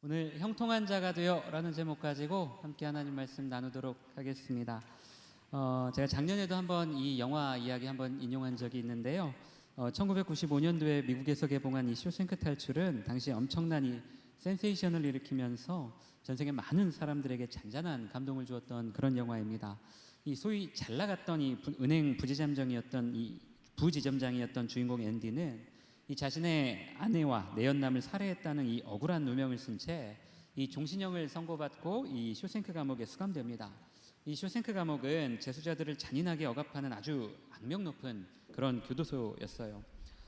오늘 형통한 자가 되어라는 제목 가지고 함께 하나님 말씀 나누도록 하겠습니다. 제가 작년에도 한번 이 영화 이야기 한번 인용한 적이 있는데요. 1995년도에 미국에서 개봉한 이 쇼생크 탈출은 당시 엄청난 이 센세이션을 일으키면서 전 세계 많은 사람들에게 잔잔한 감동을 주었던 그런 영화입니다. 이 소위 잘 나갔던 이 은행 부지점장이었던 주인공 앤디는 이 자신의 아내와 내연남을 살해했다는 이 억울한 누명을 쓴 채 이 종신형을 선고받고 이 쇼생크 감옥에 수감됩니다. 이 쇼생크 감옥은 재수자들을 잔인하게 억압하는 아주 악명 높은 그런 교도소였어요.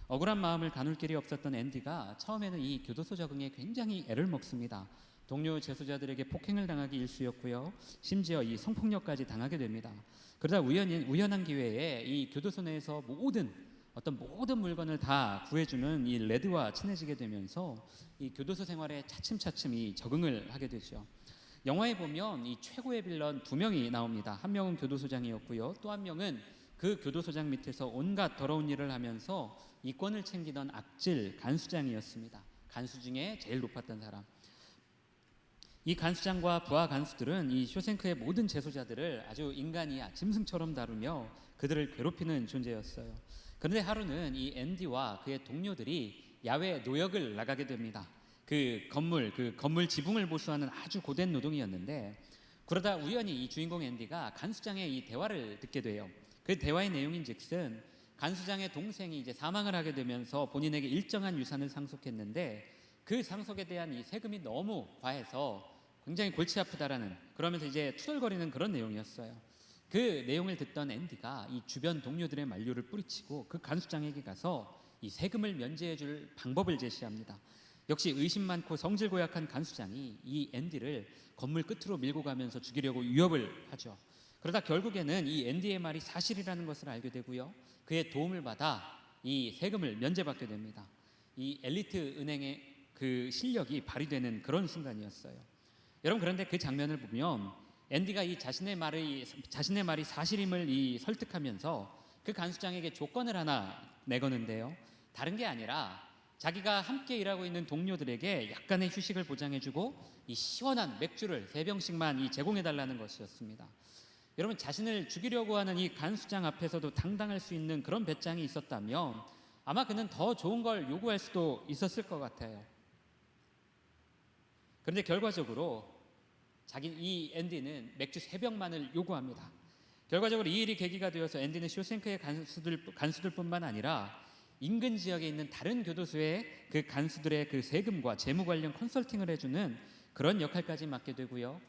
억울한 마음을 가눌 길이 없었던 앤디가 처음에는 이 교도소 적응에 굉장히 애를 먹습니다. 동료 재수자들에게 폭행을 당하기 일쑤였고요. 심지어 이 성폭력까지 당하게 됩니다. 그러다 우연한 기회에 이 교도소 내에서 모든 물건을 다 구해주는 이 레드와 친해지게 되면서 이 교도소 생활에 차츰차츰 이 적응을 하게 되죠. 영화에 보면 이 최고의 빌런 두 명이 나옵니다. 한 명은 교도소장이었고요. 또 한 명은 그 교도소장 밑에서 온갖 더러운 일을 하면서 이권을 챙기던 악질 간수장이었습니다. 간수 중에 제일 높았던 사람. 이 간수장과 부하 간수들은 이 쇼생크의 모든 재소자들을 아주 인간이야 짐승처럼 다루며 그들을 괴롭히는 존재였어요. 그런데 하루는 이 앤디와 그의 동료들이 야외 노역을 나가게 됩니다. 그 건물 지붕을 보수하는 아주 고된 노동이었는데, 그러다 우연히 이 주인공 앤디가 간수장의 이 대화를 듣게 돼요. 그 대화의 내용인즉슨 간수장의 동생이 이제 사망을 하게 되면서 본인에게 일정한 유산을 상속했는데 그 상속에 대한 이 세금이 너무 과해서 굉장히 골치 아프다라는, 그러면서 이제 투덜거리는 그런 내용이었어요. 그 내용을 듣던 앤디가 이 주변 동료들의 만류를 뿌리치고 그 간수장에게 가서 이 세금을 면제해 줄 방법을 제시합니다. 역시 의심 많고 성질 고약한 간수장이 이 앤디를 건물 끝으로 밀고 가면서 죽이려고 위협을 하죠. 그러다 결국에는 이 앤디의 말이 사실이라는 것을 알게 되고요. 그의 도움을 받아 이 세금을 면제받게 됩니다. 이 엘리트 은행의 그 실력이 발휘되는 그런 순간이었어요. 여러분, 그런데 그 장면을 보면 앤디가 이 자신의 말이 사실임을 설득하면서 그 간수장에게 조건을 하나 내거는데요. 다른 게 아니라 자기가 함께 일하고 있는 동료들에게 약간의 휴식을 보장해주고 이 시원한 맥주를 3병씩만 제공해달라는 것이었습니다. 여러분, 자신을 죽이려고 하는 이 간수장 앞에서도 당당할 수 있는 그런 배짱이 있었다면 아마 그는 더 좋은 걸 요구할 수도 있었을 것 같아요. 그런데 결과적으로 이 앤디는 맥주 3병만을 요구합니다. 결과적으로 이 일이 계기가 되어서 앤디는 쇼생크의 간수들뿐만 아니라 인근 지역에 있는 다른 교도소의 그 간수들의 그 세금과 재무 관련 컨설팅을 해주는 그런 역할까지 맡게 되고요.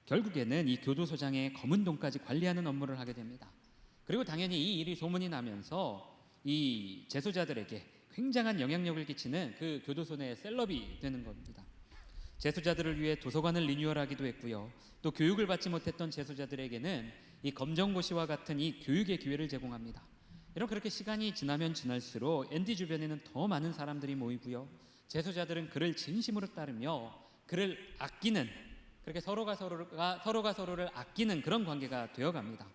결국에는 이 교도소장의 검은 돈까지 관리하는 업무를 하게 됩니다. 그리고 당연히 이 일이 소문이 나면서 이 재소자들에게 굉장한 영향력을 끼치는 그 교도소 내의 셀럽이 되는 겁니다. 재소자들을 위해 도서관을 리뉴얼하기도 했고요. 또 교육을 받지 못했던 재소자들에게는 이 검정고시와 같은 이 교육의 기회를 제공합니다. 이런 그렇게 시간이 지나면 지날수록 앤디 주변에는 더 많은 사람들이 모이고요. 재소자들은 그를 진심으로 따르며 그를 아끼는, 그렇게 서로가 서로를 아끼는 그런 관계가 되어갑니다.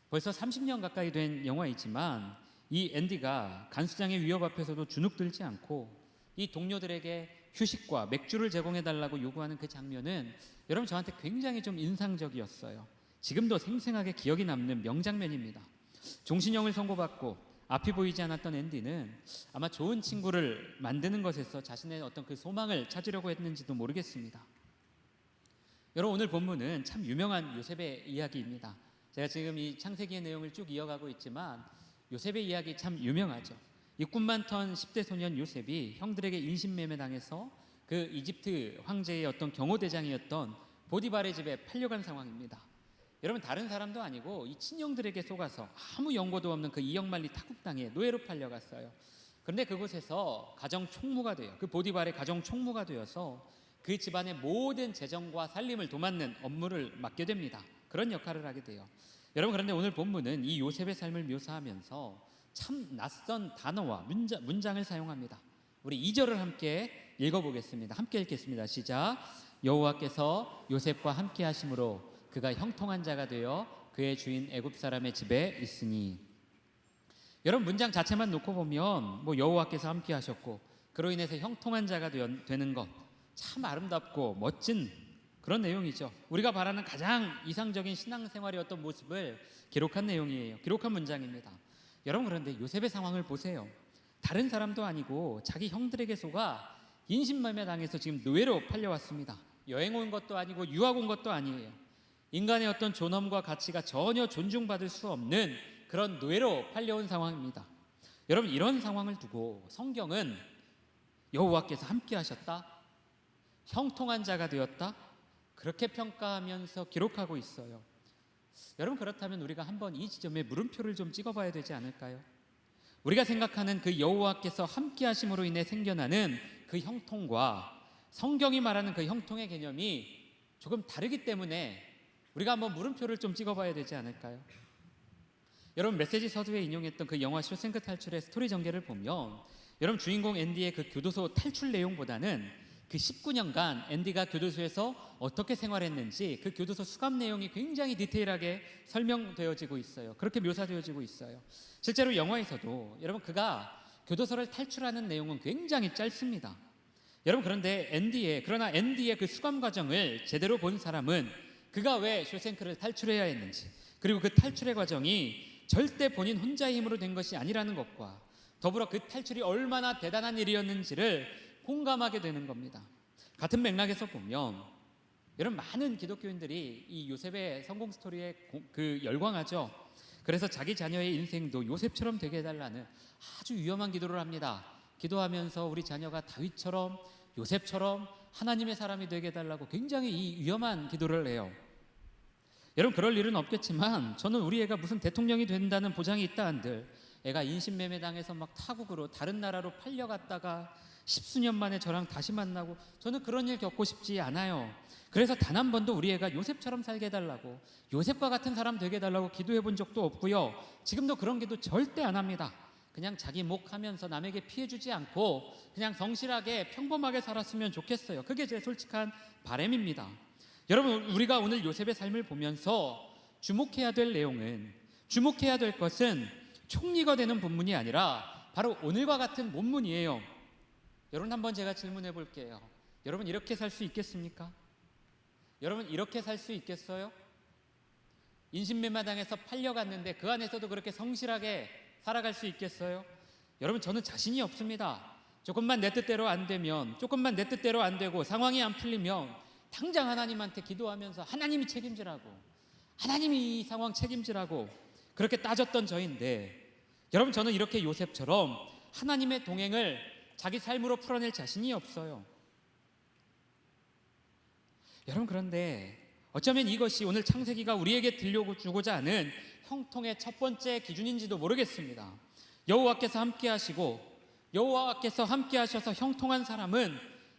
벌써 30년 가까이 된 영화이지만 이 앤디가 간수장의 위협 앞에서도 주눅들지 않고 이 동료들에게 휴식과 맥주를 제공해달라고 요구하는 그 장면은 여러분, 저한테 굉장히 좀 인상적이었어요. 지금도 생생하게 기억이 남는 명장면입니다. 종신형을 선고받고 앞이 보이지 않았던 앤디는 아마 좋은 친구를 만드는 것에서 자신의 어떤 그 소망을 찾으려고 했는지도 모르겠습니다. 여러분, 오늘 본문은 참 유명한 요셉의 이야기입니다. 제가 지금 이 창세기의 내용을 쭉 이어가고 있지만 요셉의 이야기 참 유명하죠. 이 꿈 많던 10대 소년 요셉이 형들에게 인신매매 당해서 그 이집트 황제의 어떤 경호대장이었던 보디발의 집에 팔려간 상황입니다. 여러분, 다른 사람도 아니고 이 친형들에게 속아서 아무 연고도 없는 그 이역만리 타국 땅에 노예로 팔려갔어요. 그런데 그곳에서 가정 총무가 돼요. 그 보디발의 가정 총무가 되어서 그 집안의 모든 재정과 살림을 도맡는 업무를 맡게 됩니다. 그런 역할을 하게 돼요. 여러분, 그런데 오늘 본문은 이 요셉의 삶을 묘사하면서 참 낯선 단어와 문장을 사용합니다. 우리 2절을 함께 읽어보겠습니다. 함께 읽겠습니다. 시작. 여호와께서 요셉과 함께 하심으로 그가 형통한 자가 되어 그의 주인 애굽 사람의 집에 있으니. 여러분, 문장 자체만 놓고 보면 여호와께서 함께 하셨고 그로 인해서 형통한 자가 되는 것, 참 아름답고 멋진 그런 내용이죠. 우리가 바라는 가장 이상적인 신앙생활의 어떤 모습을 기록한 내용이에요. 기록한 문장입니다. 여러분, 그런데 요셉의 상황을 보세요. 다른 사람도 아니고 자기 형들에게 속아 인신매매 당해서 지금 노예로 팔려왔습니다. 여행 온 것도 아니고 유학 온 것도 아니에요. 인간의 어떤 존엄과 가치가 전혀 존중받을 수 없는 그런 노예로 팔려온 상황입니다. 여러분, 이런 상황을 두고 성경은 여호와께서 함께 하셨다, 형통한 자가 되었다, 그렇게 평가하면서 기록하고 있어요. 여러분, 그렇다면 우리가 한번 이 지점에 물음표를 좀 찍어봐야 되지 않을까요? 우리가 생각하는 그 여호와께서 함께 하심으로 인해 생겨나는 그 형통과 성경이 말하는 그 형통의 개념이 조금 다르기 때문에 우리가 한번 물음표를 좀 찍어봐야 되지 않을까요? 여러분, 메시지 서두에 인용했던 그 영화 쇼생크 탈출의 스토리 전개를 보면 여러분, 주인공 앤디의 그 교도소 탈출 내용보다는 그 19년간 앤디가 교도소에서 어떻게 생활했는지 그 교도소 수감 내용이 굉장히 디테일하게 설명되어지고 있어요. 그렇게 묘사되어지고 있어요. 실제로 영화에서도 여러분, 그가 교도소를 탈출하는 내용은 굉장히 짧습니다. 여러분, 그러나 앤디의 그 수감 과정을 제대로 본 사람은 그가 왜 쇼생크를 탈출해야 했는지, 그리고 그 탈출의 과정이 절대 본인 혼자의 힘으로 된 것이 아니라는 것과 더불어 그 탈출이 얼마나 대단한 일이었는지를 공감하게 되는 겁니다. 같은 맥락에서 보면 여러분, 많은 기독교인들이 이 요셉의 성공 스토리에 열광하죠. 그래서 자기 자녀의 인생도 요셉처럼 되게 해달라는 아주 위험한 기도를 합니다. 기도하면서 우리 자녀가 다윗처럼 요셉처럼 하나님의 사람이 되게 해달라고 굉장히 이 위험한 기도를 해요. 여러분, 그럴 일은 없겠지만 저는 우리 애가 무슨 대통령이 된다는 보장이 있다 한들 애가 인신매매 당해서 막 타국으로 다른 나라로 팔려갔다가 10수년 만에 저랑 다시 만나고, 저는 그런 일 겪고 싶지 않아요. 그래서 단 한 번도 우리 애가 요셉처럼 살게 해달라고, 요셉과 같은 사람 되게 해달라고 기도해 본 적도 없고요. 지금도 그런 기도 절대 안 합니다. 그냥 자기 목 하면서 남에게 피해 주지 않고 그냥 성실하게 평범하게 살았으면 좋겠어요. 그게 제 솔직한 바람입니다. 여러분, 우리가 오늘 요셉의 삶을 보면서 주목해야 될 내용은, 주목해야 될 것은 총리가 되는 본문이 아니라 바로 오늘과 같은 본문이에요. 여러분, 한번 제가 질문해 볼게요. 여러분, 이렇게 살 수 있겠습니까? 여러분, 이렇게 살 수 있겠어요? 인신매매당해서 팔려갔는데 그 안에서도 그렇게 성실하게 살아갈 수 있겠어요? 여러분, 저는 자신이 없습니다. 조금만 내 뜻대로 안 되면, 조금만 내 뜻대로 안 되고 상황이 안 풀리면 당장 하나님한테 기도하면서 하나님이 책임지라고, 하나님이 이 상황 책임지라고 그렇게 따졌던 저인데, 여러분, 저는 이렇게 요셉처럼 하나님의 동행을 자기 삶으로 풀어낼 자신이 없어요. 여러분, 그런데 어쩌면 이것이 오늘 창세기가 우리에게 들려주고자 하는 형통의 첫 번째 기준인지도 모르겠습니다. 여호와께서 함께 하시고, 여호와께서 함께 하셔서 형통한 사람은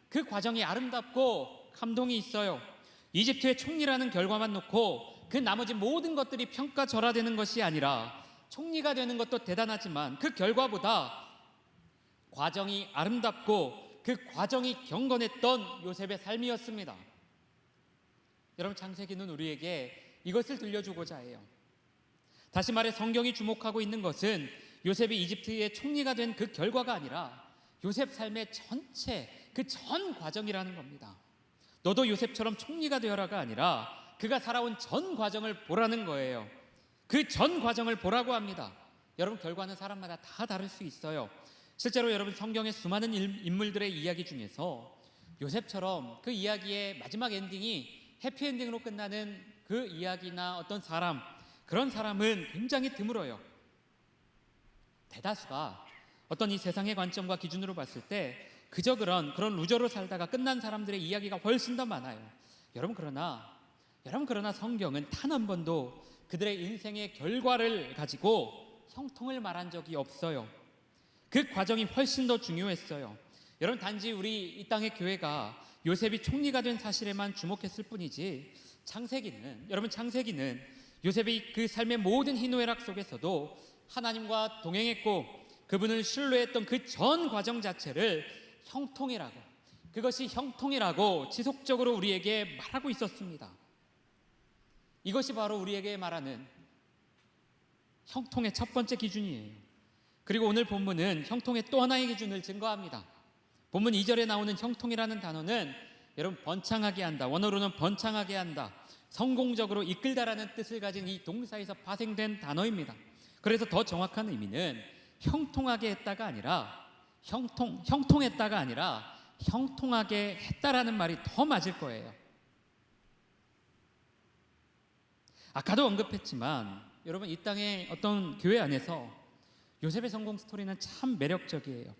그 과정이 아름답고 감동이 있어요. 이집트의 총리라는 결과만 놓고 그 나머지 모든 것들이 평가절하되는 것이 아니라, 총리가 되는 것도 대단하지만 그 결과보다 과정이 아름답고 그 과정이 경건했던 요셉의 삶이었습니다. 여러분, 창세기는 우리에게 이것을 들려주고자 해요. 다시 말해, 성경이 주목하고 있는 것은 요셉이 이집트의 총리가 된 그 결과가 아니라 요셉 삶의 전체 그 전 과정이라는 겁니다. 너도 요셉처럼 총리가 되어라가 아니라 그가 살아온 전 과정을 보라는 거예요. 그 전 과정을 보라고 합니다. 여러분, 결과는 사람마다 다 다를 수 있어요. 실제로 여러분, 성경의 수많은 인물들의 이야기 중에서 요셉처럼 그 이야기의 마지막 엔딩이 해피엔딩으로 끝나는 그 이야기나 어떤 사람, 그런 사람은 굉장히 드물어요. 대다수가 어떤 이 세상의 관점과 기준으로 봤을 때 그저 그런 루저로 살다가 끝난 사람들의 이야기가 훨씬 더 많아요. 여러분, 그러나 성경은 단 한 번도 그들의 인생의 결과를 가지고 형통을 말한 적이 없어요. 그 과정이 훨씬 더 중요했어요. 여러분, 단지 우리 이 땅의 교회가 요셉이 총리가 된 사실에만 주목했을 뿐이지, 창세기는 요셉이 그 삶의 모든 희노애락 속에서도 하나님과 동행했고 그분을 신뢰했던 그 전 과정 자체를 형통이라고, 그것이 형통이라고 지속적으로 우리에게 말하고 있었습니다. 이것이 바로 우리에게 말하는 형통의 첫 번째 기준이에요. 그리고 오늘 본문은 형통의 또 하나의 기준을 증거합니다. 본문 2절에 나오는 형통이라는 단어는 여러분 번창하게 한다, 원어로는 번창하게 한다, 성공적으로 이끌다라는 뜻을 가진 이 동사에서 파생된 단어입니다. 그래서 더 정확한 의미는 형통하게 했다가 아니라 형통했다가 아니라 형통하게 했다라는 말이 더 맞을 거예요. 아까도 언급했지만 여러분, 이 땅의 어떤 교회 안에서 요셉의 성공 스토리는 참 매력적이에요.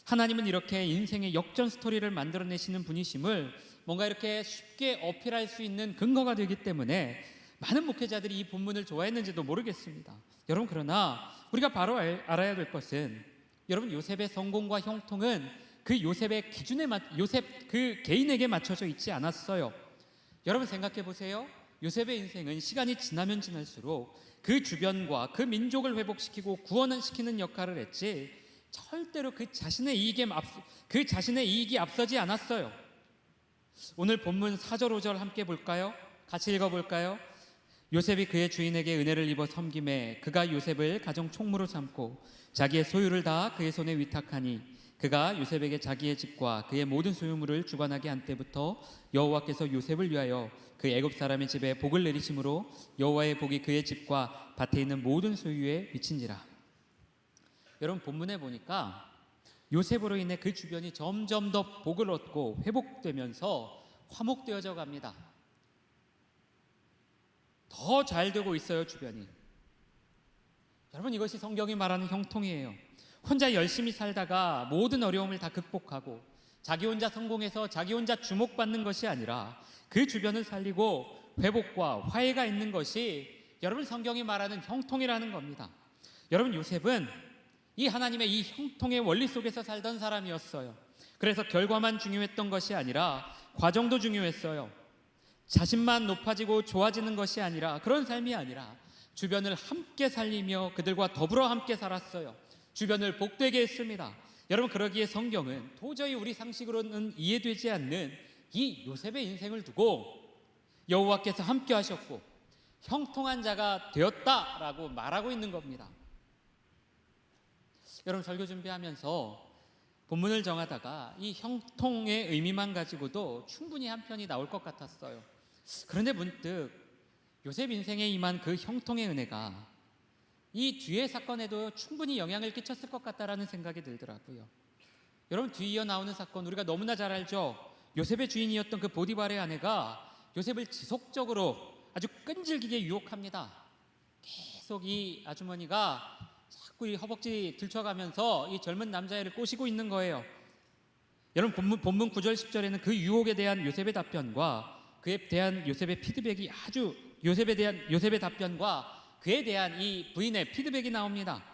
하나님은 이렇게 인생의 역전 스토리를 만들어내시는 분이심을 뭔가 이렇게 쉽게 어필할 수 있는 근거가 되기 때문에 많은 목회자들이 이 본문을 좋아했는지도 모르겠습니다. 여러분, 그러나 우리가 바로 알아야 될 것은, 여러분, 요셉의 성공과 형통은 그 요셉의 기준에 요셉 그 개인에게 맞춰져 있지 않았어요. 여러분 생각해 보세요. 요셉의 인생은 시간이 지나면 지날수록 그 주변과 그 민족을 회복시키고 구원을 시키는 역할을 했지, 절대로 그 자신의 이익이 앞서지 않았어요. 오늘 본문 4절 5절 함께 볼까요? 같이 읽어볼까요? 요셉이 그의 주인에게 은혜를 입어 섬김에 그가 요셉을 가정 총무로 삼고 자기의 소유를 다 그의 손에 위탁하니 그가 요셉에게 자기의 집과 그의 모든 소유물을 주관하게 한 때부터 여호와께서 요셉을 위하여 그 애굽 사람의 집에 복을 내리심으로 여호와의 복이 그의 집과 밭에 있는 모든 소유에 미친지라. 여러분, 본문에 보니까 요셉으로 인해 그 주변이 점점 더 복을 얻고 회복되면서 화목되어져 갑니다. 더 잘 되고 있어요, 주변이. 여러분, 이것이 성경이 말하는 형통이에요. 혼자 열심히 살다가 모든 어려움을 다 극복하고 자기 혼자 성공해서 자기 혼자 주목받는 것이 아니라 그 주변을 살리고 회복과 화해가 있는 것이 여러분 성경이 말하는 형통이라는 겁니다. 여러분, 요셉은 이 하나님의 이 형통의 원리 속에서 살던 사람이었어요. 그래서 결과만 중요했던 것이 아니라 과정도 중요했어요. 자신만 높아지고 좋아지는 것이 아니라, 그런 삶이 아니라 주변을 함께 살리며 그들과 더불어 함께 살았어요. 주변을 복되게 했습니다. 여러분, 그러기에 성경은 도저히 우리 상식으로는 이해되지 않는 이 요셉의 인생을 두고 여호와께서 함께 하셨고 형통한 자가 되었다라고 말하고 있는 겁니다. 여러분, 설교 준비하면서 본문을 정하다가 이 형통의 의미만 가지고도 충분히 한 편이 나올 것 같았어요. 그런데 문득 요셉 인생에 임한 그 형통의 은혜가 이 뒤의 사건에도 충분히 영향을 끼쳤을 것 같다라는 생각이 들더라고요. 여러분, 뒤이어 나오는 사건 우리가 너무나 잘 알죠. 요셉의 주인이었던 그 보디발의 아내가 요셉을 지속적으로 아주 끈질기게 유혹합니다. 계속 이 아주머니가 자꾸 이 허벅지 들쳐가면서 이 젊은 남자애를 꼬시고 있는 거예요. 여러분, 본문 9절 10절에는 그 유혹에 대한 요셉의 답변과 그에 대한 요셉의 피드백이 요셉의 답변과 그에 대한 이 부인의 피드백이 나옵니다.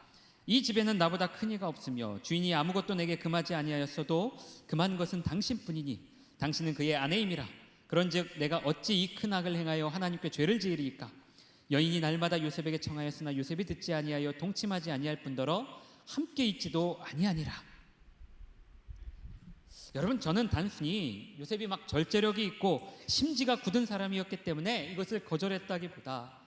이 집에는 나보다 큰 이가 없으며 주인이 아무것도 내게 금하지 아니하였어도 금한 것은 당신뿐이니 당신은 그의 아내임이라. 그런즉 내가 어찌 이 큰 악을 행하여 하나님께 죄를 지으리이까. 여인이 날마다 요셉에게 청하였으나 요셉이 듣지 아니하여 동침하지 아니할 뿐더러 함께 있지도 아니하니라. 여러분, 저는 단순히 요셉이 막 절제력이 있고 심지가 굳은 사람이었기 때문에 이것을 거절했다기보다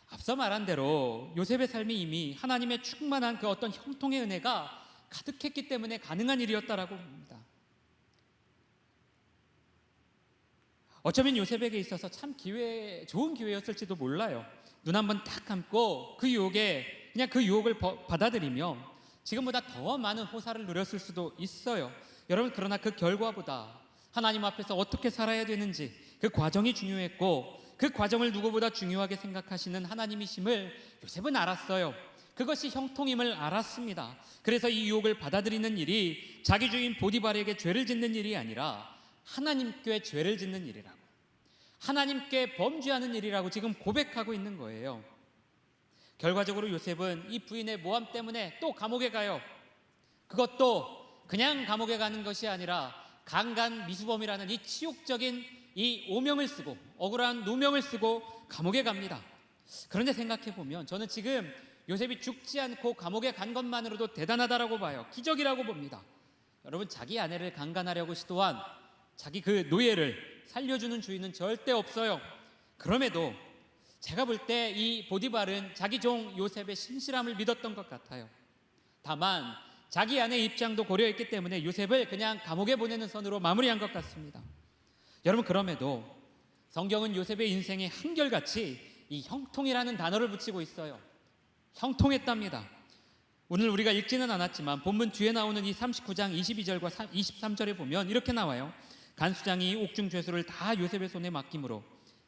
앞서 말한 대로 요셉의 삶이 이미 하나님의 충만한 그 어떤 형통의 은혜가 가득했기 때문에 가능한 일이었다라고 봅니다. 어쩌면 요셉에게 있어서 참 좋은 기회였을지도 몰라요. 눈 한번 딱 감고 그 유혹을 받아들이며 지금보다 더 많은 호사를 누렸을 수도 있어요. 여러분, 그러나 그 결과보다 하나님 앞에서 어떻게 살아야 되는지 그 과정이 중요했고, 그 과정을 누구보다 중요하게 생각하시는 하나님이심을 요셉은 알았어요. 그것이 형통임을 알았습니다. 그래서 이 유혹을 받아들이는 일이 자기 주인 보디발에게 죄를 짓는 일이 아니라 하나님께 죄를 짓는 일이라고, 하나님께 범죄하는 일이라고 지금 고백하고 있는 거예요. 결과적으로 요셉은 이 부인의 모함 때문에 또 감옥에 가요. 그것도 그냥 감옥에 가는 것이 아니라 강간 미수범이라는 이 치욕적인 이 오명을 쓰고 억울한 누명을 쓰고 감옥에 갑니다. 그런데 생각해보면 저는 지금 요셉이 죽지 않고 감옥에 간 것만으로도 대단하다라고 봐요. 기적이라고 봅니다. 여러분, 자기 아내를 강간하려고 시도한 자기 그 노예를 살려주는 주인은 절대 없어요. 그럼에도 제가 볼 때 이 보디발은 자기 종 요셉의 신실함을 믿었던 것 같아요. 다만 자기 아내의 입장도 고려했기 때문에 요셉을 그냥 감옥에 보내는 선으로 마무리한 것 같습니다. 여러분, 그럼에도 성경은 요셉의 인생에 한결같이 이 형통이라는 단어를 붙이고 있어요. 형통했답니다. 오늘 우리가 읽지는 않았지만 본문 뒤에 나오는 이 39장 22절과 23절에 보면 이렇게 나와요. 간수장이 옥중 죄수를 다 요셉의 손에 맡김으로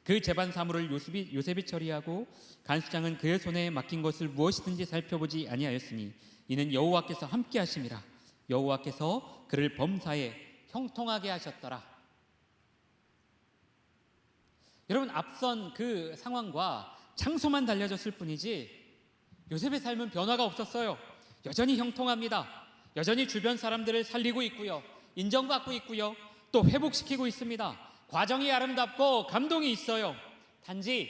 그 재반 사물을 요셉이 처리하고 간수장은 그의 손에 맡긴 것을 무엇이든지 살펴보지 아니하였으니 이는 여호와께서 함께 하심이라. 여호와께서 그를 범사에 형통하게 하셨더라. 여러분, 앞선 그 상황과 장소만 달라졌을 뿐이지 요셉의 삶은 변화가 없었어요. 여전히 형통합니다. 여전히 주변 사람들을 살리고 있고요, 인정받고 있고요, 또 회복시키고 있습니다. 과정이 아름답고 감동이 있어요. 단지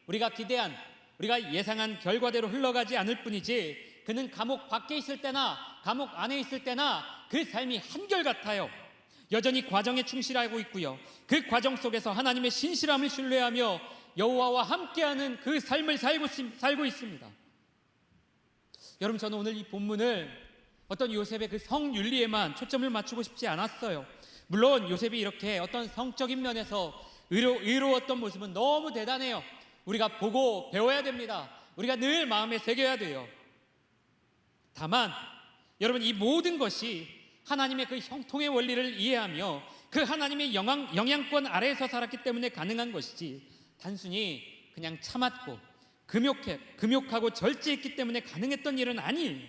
우리가 기대한, 우리가 예상한 결과대로 흘러가지 않을 뿐이지 그는 감옥 밖에 있을 때나 감옥 안에 있을 때나 그 삶이 한결같아요. 여전히 과정에 충실하고 있고요, 그 과정 속에서 하나님의 신실함을 신뢰하며 여호와와 함께하는 그 삶을 살고 있습니다. 여러분, 저는 오늘 이 본문을 어떤 요셉의 그 성윤리에만 초점을 맞추고 싶지 않았어요. 물론 요셉이 이렇게 어떤 성적인 면에서 의로웠던 모습은 너무 대단해요. 우리가 보고 배워야 됩니다. 우리가 늘 마음에 새겨야 돼요. 다만 여러분, 이 모든 것이 하나님의 그 형통의 원리를 이해하며 그 하나님의 영향권 아래에서 살았기 때문에 가능한 것이지 단순히 그냥 참았고 금욕하고 절제했기 때문에 가능했던 일은 아니에요.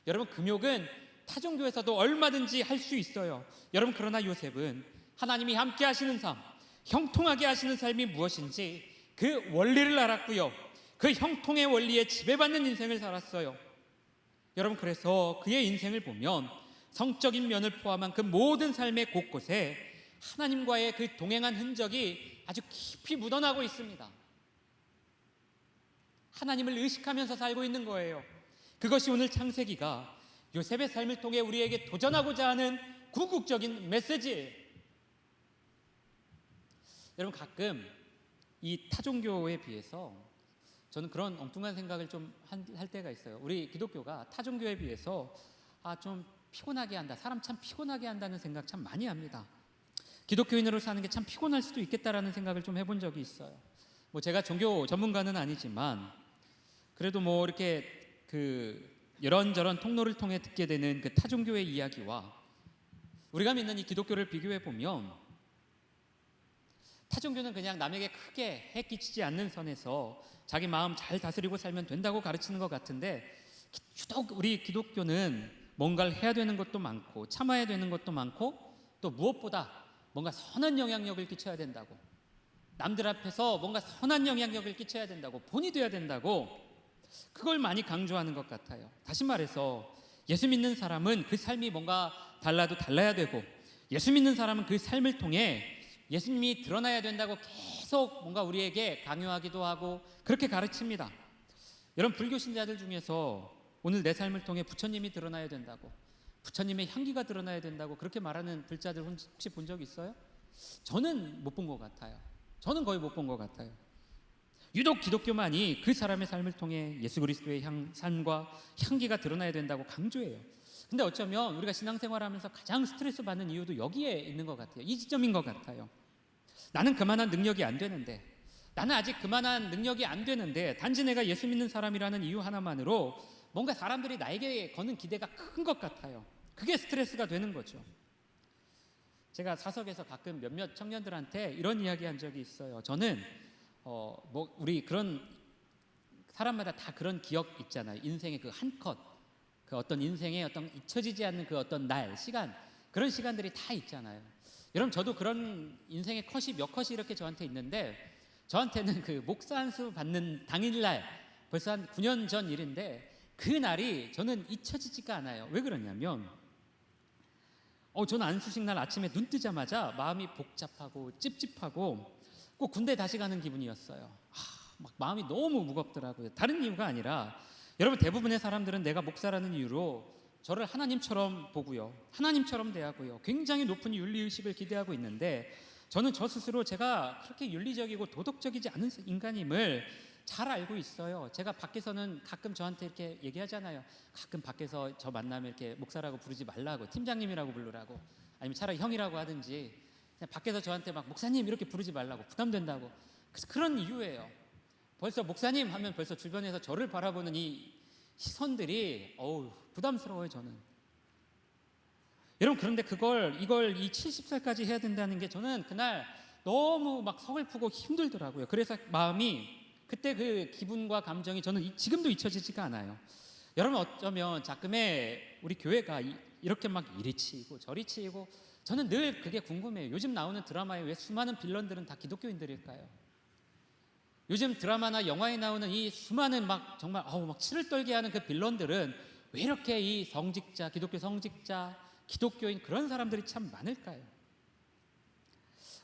여러분, 금욕은 타종교에서도 얼마든지 할 수 있어요. 여러분, 그러나 요셉은 하나님이 함께 하시는 삶, 형통하게 하시는 삶이 무엇인지 그 원리를 알았고요, 그 형통의 원리에 지배받는 인생을 살았어요. 여러분, 그래서 그의 인생을 보면 성적인 면을 포함한 그 모든 삶의 곳곳에 하나님과의 그 동행한 흔적이 아주 깊이 묻어나고 있습니다. 하나님을 의식하면서 살고 있는 거예요. 그것이 오늘 창세기가 요셉의 삶을 통해 우리에게 도전하고자 하는 궁극적인 메시지예요. 여러분, 가끔 이 타종교에 비해서 저는 그런 엉뚱한 생각을 좀 할 때가 있어요. 우리 기독교가 타종교에 비해서 좀 피곤하게 한다, 사람 참 피곤하게 한다는 생각 참 많이 합니다. 기독교인으로 사는 게 참 피곤할 수도 있겠다라는 생각을 좀 해본 적이 있어요. 제가 종교 전문가는 아니지만 그래도 이렇게 이런저런 통로를 통해 듣게 되는 그 타종교의 이야기와 우리가 믿는 이 기독교를 비교해 보면 타종교는 그냥 남에게 크게 해 끼치지 않는 선에서 자기 마음 잘 다스리고 살면 된다고 가르치는 것 같은데, 유독 우리 기독교는 뭔가를 해야 되는 것도 많고 참아야 되는 것도 많고 또 무엇보다 뭔가 선한 영향력을 끼쳐야 된다고, 남들 앞에서 뭔가 선한 영향력을 끼쳐야 된다고, 본이 돼야 된다고, 그걸 많이 강조하는 것 같아요. 다시 말해서 예수 믿는 사람은 그 삶이 뭔가 달라도 달라야 되고, 예수 믿는 사람은 그 삶을 통해 예수님이 드러나야 된다고 계속 뭔가 우리에게 강요하기도 하고 그렇게 가르칩니다. 여러분, 불교 신자들 중에서 오늘 내 삶을 통해 부처님이 드러나야 된다고, 부처님의 향기가 드러나야 된다고 그렇게 말하는 불자들 혹시 본 적 있어요? 저는 못 본 것 같아요. 저는 거의 못 본 것 같아요. 유독 기독교만이 그 사람의 삶을 통해 예수 그리스도의 삶과 향기가 드러나야 된다고 강조해요. 근데 어쩌면 우리가 신앙생활하면서 가장 스트레스 받는 이유도 여기에 있는 것 같아요. 이 지점인 것 같아요. 나는 그만한 능력이 안 되는데, 나는 아직 그만한 능력이 안 되는데 단지 내가 예수 믿는 사람이라는 이유 하나만으로 뭔가 사람들이 나에게 거는 기대가 큰 것 같아요. 그게 스트레스가 되는 거죠. 제가 사석에서 가끔 몇몇 청년들한테 이런 이야기 한 적이 있어요. 저는 우리 그런 사람마다 다 그런 기억 있잖아요. 인생의 그 한 컷, 그 어떤 인생의 어떤 잊혀지지 않는 그 어떤 날, 시간, 그런 시간들이 다 있잖아요. 여러분, 저도 그런 인생의 컷이 몇 컷이 이렇게 저한테 있는데, 저한테는 그 목사 안수 받는 당일날, 벌써 한 9년 전 일인데 그 날이 저는 잊혀지지가 않아요. 왜 그러냐면 저는 안수식 날 아침에 눈 뜨자마자 마음이 복잡하고 찝찝하고 꼭 군대 다시 가는 기분이었어요. 막 마음이 너무 무겁더라고요. 다른 이유가 아니라, 여러분, 대부분의 사람들은 내가 목사라는 이유로 저를 하나님처럼 보고요, 하나님처럼 대하고요, 굉장히 높은 윤리의식을 기대하고 있는데, 저는 저 스스로 제가 그렇게 윤리적이고 도덕적이지 않은 인간임을 잘 알고 있어요. 제가 밖에서는 가끔 저한테 이렇게 얘기하잖아요. 가끔 밖에서 저 만나면 이렇게 목사라고 부르지 말라고, 팀장님이라고 부르라고, 아니면 차라리 형이라고 하든지, 그냥 밖에서 저한테 막 목사님 이렇게 부르지 말라고, 부담된다고. 그래서 그런 이유예요. 벌써 목사님 하면 벌써 주변에서 저를 바라보는 이 시선들이 부담스러워요, 저는. 여러분, 그런데 이걸 이 70살까지 해야 된다는 게 저는 그날 너무 막 서글프고 힘들더라고요. 그래서 마음이, 그때 그 기분과 감정이 저는 지금도 잊혀지지가 않아요. 여러분, 어쩌면 자금에 우리 교회가 이렇게 막 이리 치이고 저리 치이고, 저는 늘 그게 궁금해요. 요즘 나오는 드라마에 왜 수많은 빌런들은 다 기독교인들일까요? 요즘 드라마나 영화에 나오는 이 수많은 막 정말 막 치를 떨게 하는 그 빌런들은 왜 이렇게 이 성직자, 기독교 성직자, 기독교인 그런 사람들이 참 많을까요?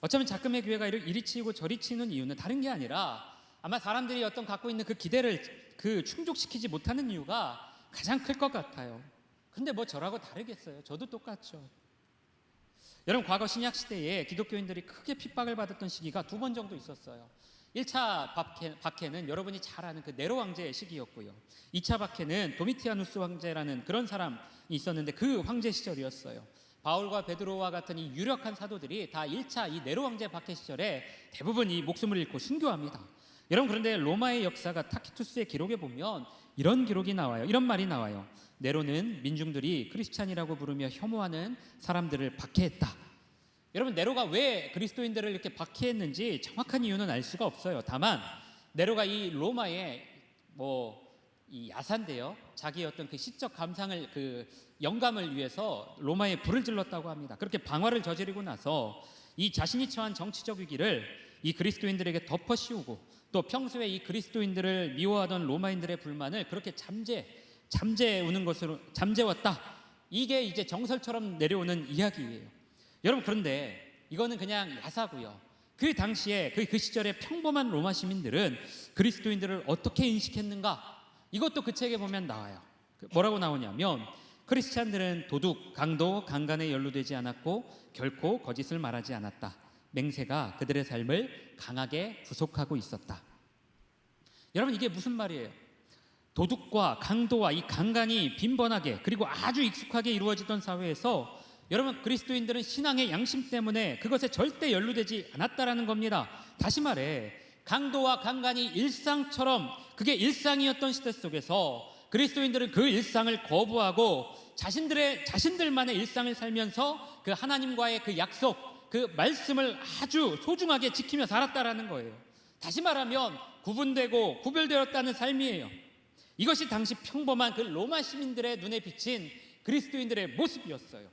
어쩌면 자금의 교회가 이리 치이고 저리 치는 이유는 다른 게 아니라 아마 사람들이 어떤 갖고 있는 그 기대를 충족시키지 못하는 이유가 가장 클 것 같아요. 근데 뭐 저라고 다르겠어요. 저도 똑같죠. 여러분, 과거 신약 시대에 기독교인들이 크게 핍박을 받았던 시기가 2번 정도 있었어요. 1차 박해는 여러분이 잘 아는 그 네로 왕제의 시기였고요. 2차 박해는 도미티아누스 황제라는 그런 사람이 있었는데 그 황제 시절이었어요. 바울과 베드로와 같은 이 유력한 사도들이 다 1차 이 네로 왕제 박해 시절에 대부분 이 목숨을 잃고 순교합니다. 여러분, 그런데 로마의 역사가 타키투스의 기록에 보면 이런 기록이 나와요. 이런 말이 나와요. 네로는 민중들이 크리스찬이라고 부르며 혐오하는 사람들을 박해했다. 여러분, 네로가 왜 그리스도인들을 이렇게 박해했는지 정확한 이유는 알 수가 없어요. 다만 네로가 이 로마의 이 야산데요, 자기의 어떤 그 시적 감상을, 그 영감을 위해서 로마에 불을 질렀다고 합니다. 그렇게 방화를 저지르고 나서 이 자신이 처한 정치적 위기를 이 그리스도인들에게 덮어 씌우고, 또 평소에 이 그리스도인들을 미워하던 로마인들의 불만을 그렇게 잠재웠다. 이게 이제 정설처럼 내려오는 이야기예요. 여러분, 그런데 이거는 그냥 야사고요. 그 당시에 그 시절의 평범한 로마 시민들은 그리스도인들을 어떻게 인식했는가? 이것도 그 책에 보면 나와요. 뭐라고 나오냐면, 크리스찬들은 도둑, 강도, 강간에 연루되지 않았고 결코 거짓을 말하지 않았다. 맹세가 그들의 삶을 강하게 구속하고 있었다. 여러분, 이게 무슨 말이에요? 도둑과 강도와 이 강간이 빈번하게 그리고 아주 익숙하게 이루어지던 사회에서 여러분, 그리스도인들은 신앙의 양심 때문에 그것에 절대 연루되지 않았다라는 겁니다. 다시 말해, 강도와 강간이 일상처럼 그게 일상이었던 시대 속에서 그리스도인들은 그 일상을 거부하고 자신들만의 일상을 살면서 그 하나님과의 그 약속, 그 말씀을 아주 소중하게 지키며 살았다라는 거예요. 다시 말하면 구분되고 구별되었다는 삶이에요. 이것이 당시 평범한 그 로마 시민들의 눈에 비친 그리스도인들의 모습이었어요.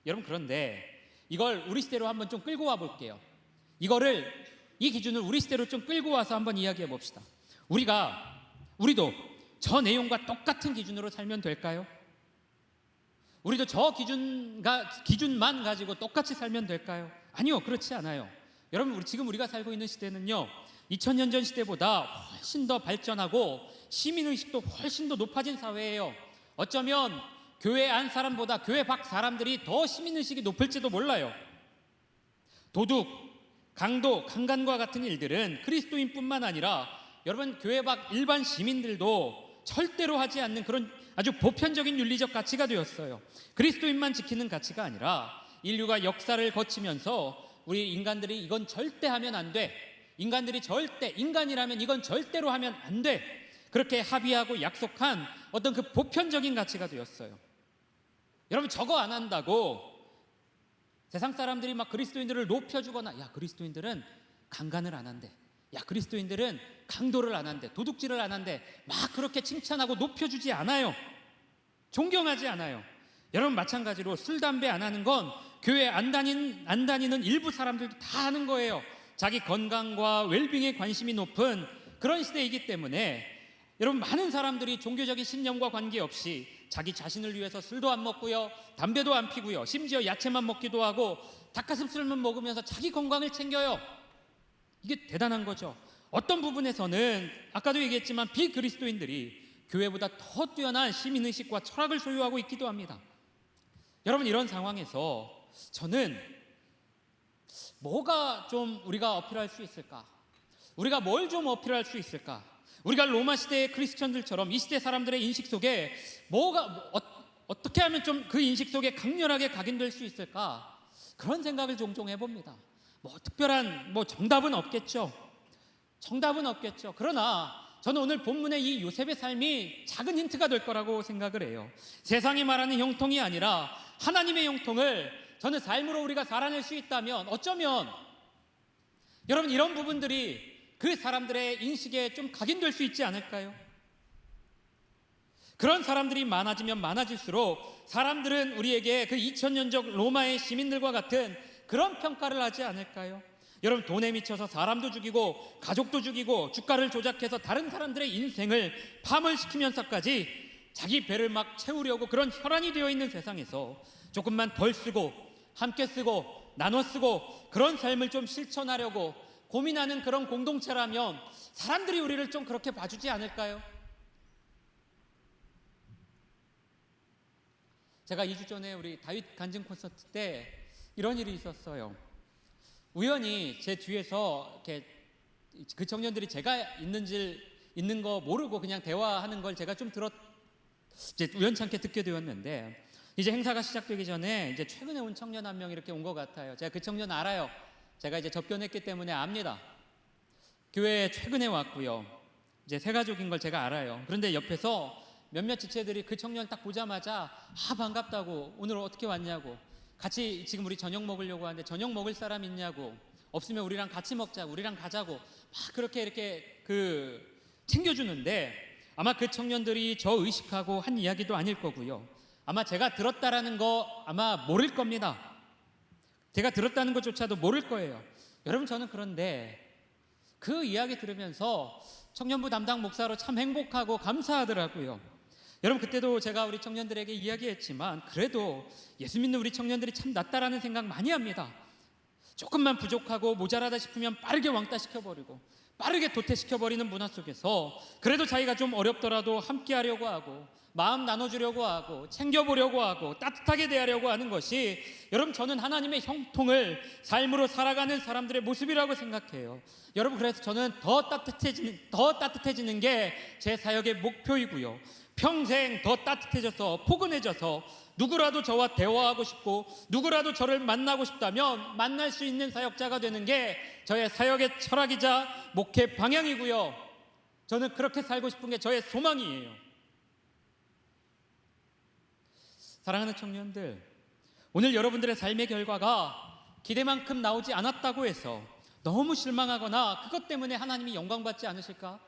여러분, 그런데 이걸 우리 시대로 한번 좀 끌고 와 볼게요. 이 기준을 우리 시대로 좀 끌고 와서 한번 이야기해 봅시다. 우리도 저 내용과 똑같은 기준으로 살면 될까요? 우리도 저 기준만 가지고 똑같이 살면 될까요? 아니요, 그렇지 않아요. 여러분, 지금 우리가 살고 있는 시대는요, 2000년 전 시대보다 훨씬 더 발전하고 시민의식도 훨씬 더 높아진 사회예요. 어쩌면 교회 안 사람보다 교회 밖 사람들이 더 시민의식이 높을지도 몰라요. 도둑, 강도, 강간과 같은 일들은 그리스도인뿐만 아니라 여러분, 교회 밖 일반 시민들도 절대로 하지 않는 그런 아주 보편적인 윤리적 가치가 되었어요. 그리스도인만 지키는 가치가 아니라 인류가 역사를 거치면서 우리 인간들이 이건 절대 하면 안 돼, 인간이라면 이건 절대로 하면 안 돼, 그렇게 합의하고 약속한 어떤 그 보편적인 가치가 되었어요. 여러분, 저거 안 한다고 세상 사람들이 막 그리스도인들을 높여주거나, 야, 그리스도인들은 강간을 안 한대, 야, 그리스도인들은 강도를 안 한대, 도둑질을 안 한대, 막 그렇게 칭찬하고 높여주지 않아요. 존경하지 않아요. 여러분, 마찬가지로 술, 담배 안 하는 건 교회 안 다니는 일부 사람들도 다 하는 거예요. 자기 건강과 웰빙에 관심이 높은 그런 시대이기 때문에 여러분, 많은 사람들이 종교적인 신념과 관계없이 자기 자신을 위해서 술도 안 먹고요, 담배도 안 피고요, 심지어 야채만 먹기도 하고 닭가슴살만 먹으면서 자기 건강을 챙겨요. 이게 대단한 거죠. 어떤 부분에서는 아까도 얘기했지만 비그리스도인들이 교회보다 더 뛰어난 시민의식과 철학을 소유하고 있기도 합니다. 여러분, 이런 상황에서 저는 뭐가 좀 우리가 어필할 수 있을까? 우리가 뭘 좀 어필할 수 있을까? 우리가 로마 시대의 크리스천들처럼 이 시대 사람들의 인식 속에 어떻게 하면 좀 그 인식 속에 강렬하게 각인될 수 있을까? 그런 생각을 종종 해봅니다. 특별한 정답은 없겠죠. 정답은 없겠죠. 그러나 저는 오늘 본문의 이 요셉의 삶이 작은 힌트가 될 거라고 생각을 해요. 세상이 말하는 형통이 아니라 하나님의 형통을 저는 삶으로 우리가 살아낼 수 있다면 어쩌면 여러분 이런 부분들이 그 사람들의 인식에 좀 각인될 수 있지 않을까요? 그런 사람들이 많아지면 많아질수록 사람들은 우리에게 그 2000년적 로마의 시민들과 같은 그런 평가를 하지 않을까요? 여러분 돈에 미쳐서 사람도 죽이고 가족도 죽이고 주가를 조작해서 다른 사람들의 인생을 파멸시키면서까지 자기 배를 막 채우려고 그런 혈안이 되어 있는 세상에서 조금만 덜 쓰고 함께 쓰고 나눠 쓰고 그런 삶을 좀 실천하려고 고민하는 그런 공동체라면 사람들이 우리를 좀 그렇게 봐주지 않을까요? 제가 2주 전에 우리 다윗 간증 콘서트 때 이런 일이 있었어요. 우연히 제 뒤에서 이렇게 그 청년들이 제가 있는 거 모르고 그냥 대화하는 걸 제가 좀 이제 우연찮게 듣게 되었는데, 이제 행사가 시작되기 전에 이제 최근에 온 청년 한 명 이렇게 온 것 같아요. 제가 그 청년 알아요. 제가 이제 접견했기 때문에 압니다. 교회에 최근에 왔고요. 이제 새 가족인 걸 제가 알아요. 그런데 옆에서 몇몇 지체들이 그 청년 딱 보자마자 반갑다고, 오늘 어떻게 왔냐고, 같이 지금 우리 저녁 먹으려고 하는데 저녁 먹을 사람 있냐고, 없으면 우리랑 같이 먹자고, 우리랑 가자고 막 그렇게 이렇게 챙겨주는데, 아마 그 청년들이 저 의식하고 한 이야기도 아닐 거고요. 아마 제가 들었다라는 거 아마 모를 겁니다. 제가 들었다는 것조차도 모를 거예요. 여러분 저는 그런데 그 이야기 들으면서 청년부 담당 목사로 참 행복하고 감사하더라고요. 여러분 그때도 제가 우리 청년들에게 이야기했지만 그래도 예수 믿는 우리 청년들이 참 낫다라는 생각 많이 합니다. 조금만 부족하고 모자라다 싶으면 빠르게 왕따 시켜버리고 빠르게 도태시켜버리는 문화 속에서 그래도 자기가 좀 어렵더라도 함께 하려고 하고 마음 나눠주려고 하고 챙겨보려고 하고 따뜻하게 대하려고 하는 것이, 여러분 저는 하나님의 형통을 삶으로 살아가는 사람들의 모습이라고 생각해요. 여러분 그래서 저는 더 따뜻해지는 게 제 사역의 목표이고요. 평생 더 따뜻해져서 포근해져서 누구라도 저와 대화하고 싶고 누구라도 저를 만나고 싶다면 만날 수 있는 사역자가 되는 게 저의 사역의 철학이자 목회 방향이고요. 저는 그렇게 살고 싶은 게 저의 소망이에요. 사랑하는 청년들, 오늘 여러분들의 삶의 결과가 기대만큼 나오지 않았다고 해서 너무 실망하거나 그것 때문에 하나님이 영광 받지 않으실까?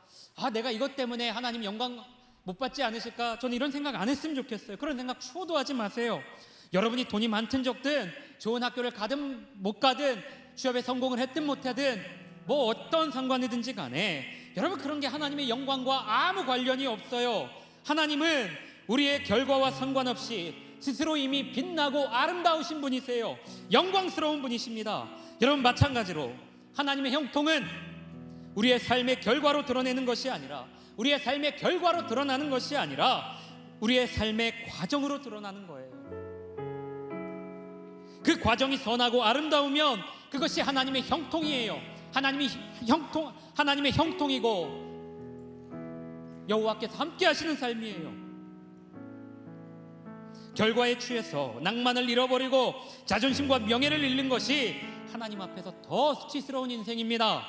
내가 이것 때문에 하나님 영광 못 받지 않으실까? 저는 이런 생각 안 했으면 좋겠어요. 그런 생각 추호도 하지 마세요. 여러분이 돈이 많든 적든, 좋은 학교를 가든 못 가든, 취업에 성공을 했든 못하든 어떤 상관이든지 간에 여러분 그런 게 하나님의 영광과 아무 관련이 없어요. 하나님은 우리의 결과와 상관없이 스스로 이미 빛나고 아름다우신 분이세요. 영광스러운 분이십니다. 여러분 마찬가지로 하나님의 형통은 우리의 삶의 결과로 드러내는 것이 아니라, 우리의 삶의 결과로 드러나는 것이 아니라 우리의 삶의 과정으로 드러나는 거예요. 그 과정이 선하고 아름다우면 그것이 하나님의 형통이에요. 하나님의 형통이고 여호와께서 함께 하시는 삶이에요. 결과에 취해서 낭만을 잃어버리고 자존심과 명예를 잃는 것이 하나님 앞에서 더 수치스러운 인생입니다.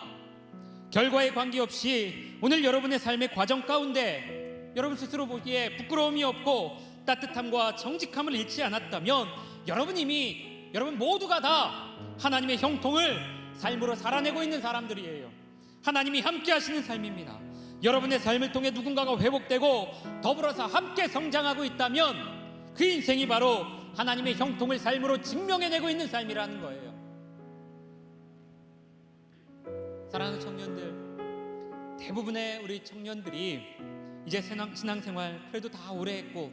결과에 관계없이 오늘 여러분의 삶의 과정 가운데 여러분 스스로 보기에 부끄러움이 없고 따뜻함과 정직함을 잃지 않았다면 여러분 모두가 다 하나님의 형통을 삶으로 살아내고 있는 사람들이에요. 하나님이 함께 하시는 삶입니다. 여러분의 삶을 통해 누군가가 회복되고 더불어서 함께 성장하고 있다면 그 인생이 바로 하나님의 형통을 삶으로 증명해내고 있는 삶이라는 거예요. 사랑하는 청년들, 대부분의 우리 청년들이 이제 신앙생활 그래도 다 오래 했고,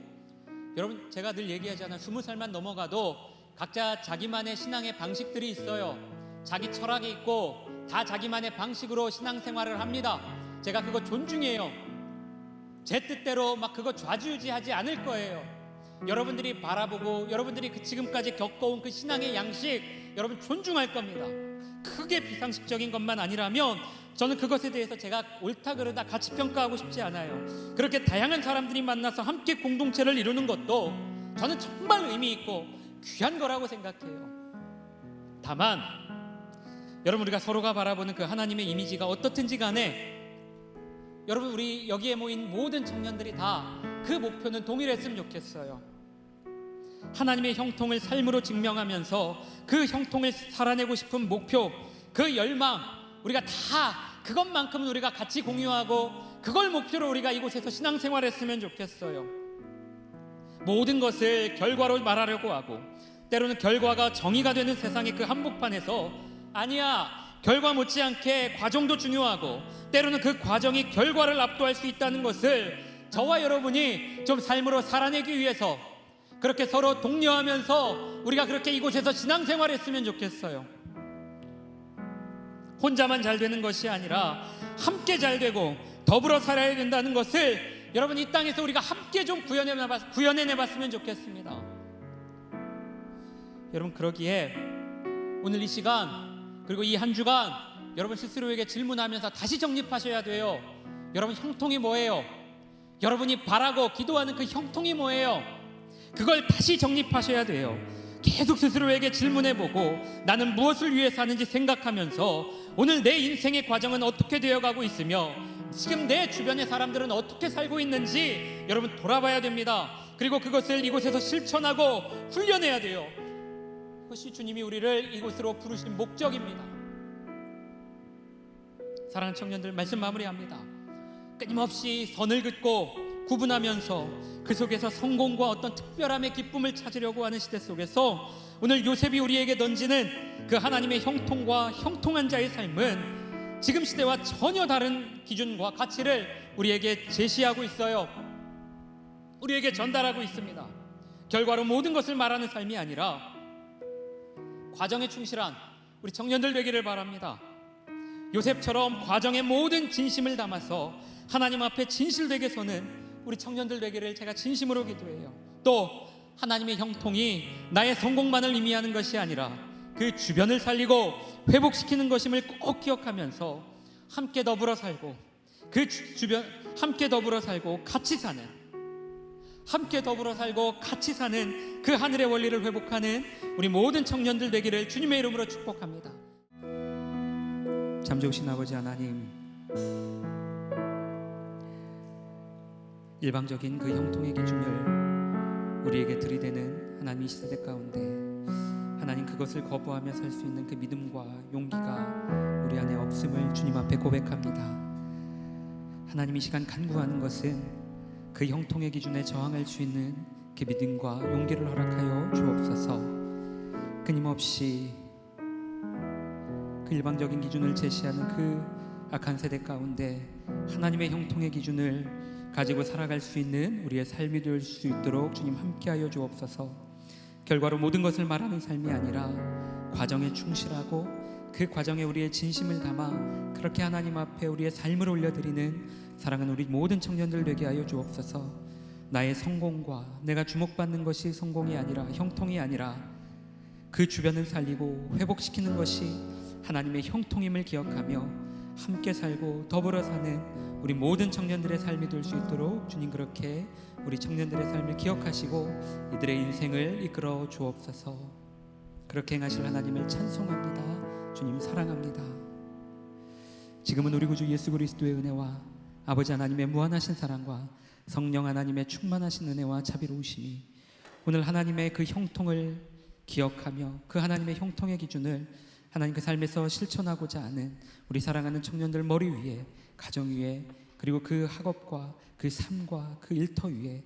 여러분 제가 늘 얘기하잖아요. 20살만 넘어가도 각자 자기만의 신앙의 방식들이 있어요. 자기 철학이 있고 다 자기만의 방식으로 신앙생활을 합니다. 제가 그거 존중해요. 제 뜻대로 막 그거 좌지우지하지 않을 거예요. 여러분들이 바라보고 여러분들이 지금까지 겪어온 그 신앙의 양식 여러분 존중할 겁니다. 크게 비상식적인 것만 아니라면 저는 그것에 대해서 제가 옳다 그르다 같이 평가하고 싶지 않아요. 그렇게 다양한 사람들이 만나서 함께 공동체를 이루는 것도 저는 정말 의미 있고 귀한 거라고 생각해요. 다만 여러분, 우리가 서로가 바라보는 그 하나님의 이미지가 어떻든지 간에 여러분, 우리 여기에 모인 모든 청년들이 다 그 목표는 동일했으면 좋겠어요. 하나님의 형통을 삶으로 증명하면서 그 형통을 살아내고 싶은 목표, 그 열망, 우리가 다 그것만큼은 우리가 같이 공유하고 그걸 목표로 우리가 이곳에서 신앙생활했으면 좋겠어요. 모든 것을 결과로 말하려고 하고 때로는 결과가 정의가 되는 세상의 그 한복판에서 아니야, 결과 못지않게 과정도 중요하고 때로는 그 과정이 결과를 압도할 수 있다는 것을 저와 여러분이 좀 삶으로 살아내기 위해서 그렇게 서로 독려하면서 우리가 그렇게 이곳에서 신앙생활했으면 좋겠어요. 혼자만 잘 되는 것이 아니라 함께 잘 되고 더불어 살아야 된다는 것을 여러분, 이 땅에서 우리가 함께 좀 구현해내봤으면 좋겠습니다. 여러분, 그러기에 오늘 이 시간 그리고 이 한 주간 여러분 스스로에게 질문하면서 다시 정립하셔야 돼요. 여러분, 형통이 뭐예요? 여러분이 바라고 기도하는 그 형통이 뭐예요? 그걸 다시 정립하셔야 돼요. 계속 스스로에게 질문해보고 나는 무엇을 위해 사는지 생각하면서 오늘 내 인생의 과정은 어떻게 되어가고 있으며 지금 내 주변의 사람들은 어떻게 살고 있는지 여러분 돌아봐야 됩니다. 그리고 그것을 이곳에서 실천하고 훈련해야 돼요. 그것이 주님이 우리를 이곳으로 부르신 목적입니다. 사랑하는 청년들, 말씀 마무리합니다. 끊임없이 선을 긋고 구분하면서 그 속에서 성공과 어떤 특별함의 기쁨을 찾으려고 하는 시대 속에서 오늘 요셉이 우리에게 던지는 그 하나님의 형통과 형통한 자의 삶은 지금 시대와 전혀 다른 기준과 가치를 우리에게 제시하고 있어요. 우리에게 전달하고 있습니다. 결과로 모든 것을 말하는 삶이 아니라 과정에 충실한 우리 청년들 되기를 바랍니다. 요셉처럼 과정의 모든 진심을 담아서 하나님 앞에 진실되게 서는 우리 청년들 되기를 제가 진심으로 기도해요. 또 하나님의 형통이 나의 성공만을 의미하는 것이 아니라 그 주변을 살리고 회복시키는 것임을 꼭 기억하면서 함께 더불어 살고 그 주변 함께 더불어 살고 같이 사는 그 하늘의 원리를 회복하는 우리 모든 청년들 되기를 주님의 이름으로 축복합니다. 참 좋으신 아버지 하나님, 일방적인 그 형통의 기준을 우리에게 들이대는 하나님의 시대 가운데 하나님, 그것을 거부하며 살 수 있는 그 믿음과 용기가 우리 안에 없음을 주님 앞에 고백합니다. 하나님, 이 시간 간구하는 것은 그 형통의 기준에 저항할 수 있는 그 믿음과 용기를 허락하여 주옵소서. 끊임없이 그 일방적인 기준을 제시하는 그 악한 세대 가운데 하나님의 형통의 기준을 가지고 살아갈 수 있는 우리의 삶이 될 수 있도록 주님 함께하여 주옵소서. 결과로 모든 것을 말하는 삶이 아니라 과정에 충실하고 그 과정에 우리의 진심을 담아 그렇게 하나님 앞에 우리의 삶을 올려드리는 사랑하는 우리 모든 청년들 되게 하여 주옵소서. 나의 성공과 내가 주목받는 것이 성공이 아니라 형통이 아니라 그 주변을 살리고 회복시키는 것이 하나님의 형통임을 기억하며 함께 살고 더불어 사는 우리 모든 청년들의 삶이 될 수 있도록 주님 그렇게 우리 청년들의 삶을 기억하시고 이들의 인생을 이끌어 주옵소서. 그렇게 행하실 하나님을 찬송합니다. 주님 사랑합니다. 지금은 우리 구주 예수 그리스도의 은혜와 아버지 하나님의 무한하신 사랑과 성령 하나님의 충만하신 은혜와 자비로우심이 오늘 하나님의 그 형통을 기억하며 그 하나님의 형통의 기준을 하나님 그 삶에서 실천하고자 하는 우리 사랑하는 청년들 머리 위에, 가정 위에, 그리고 그 학업과 그 삶과 그 일터 위에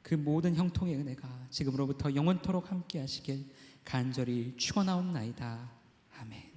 그 모든 형통의 은혜가 지금으로부터 영원토록 함께 하시길 간절히 축원하옵나이다. 아멘.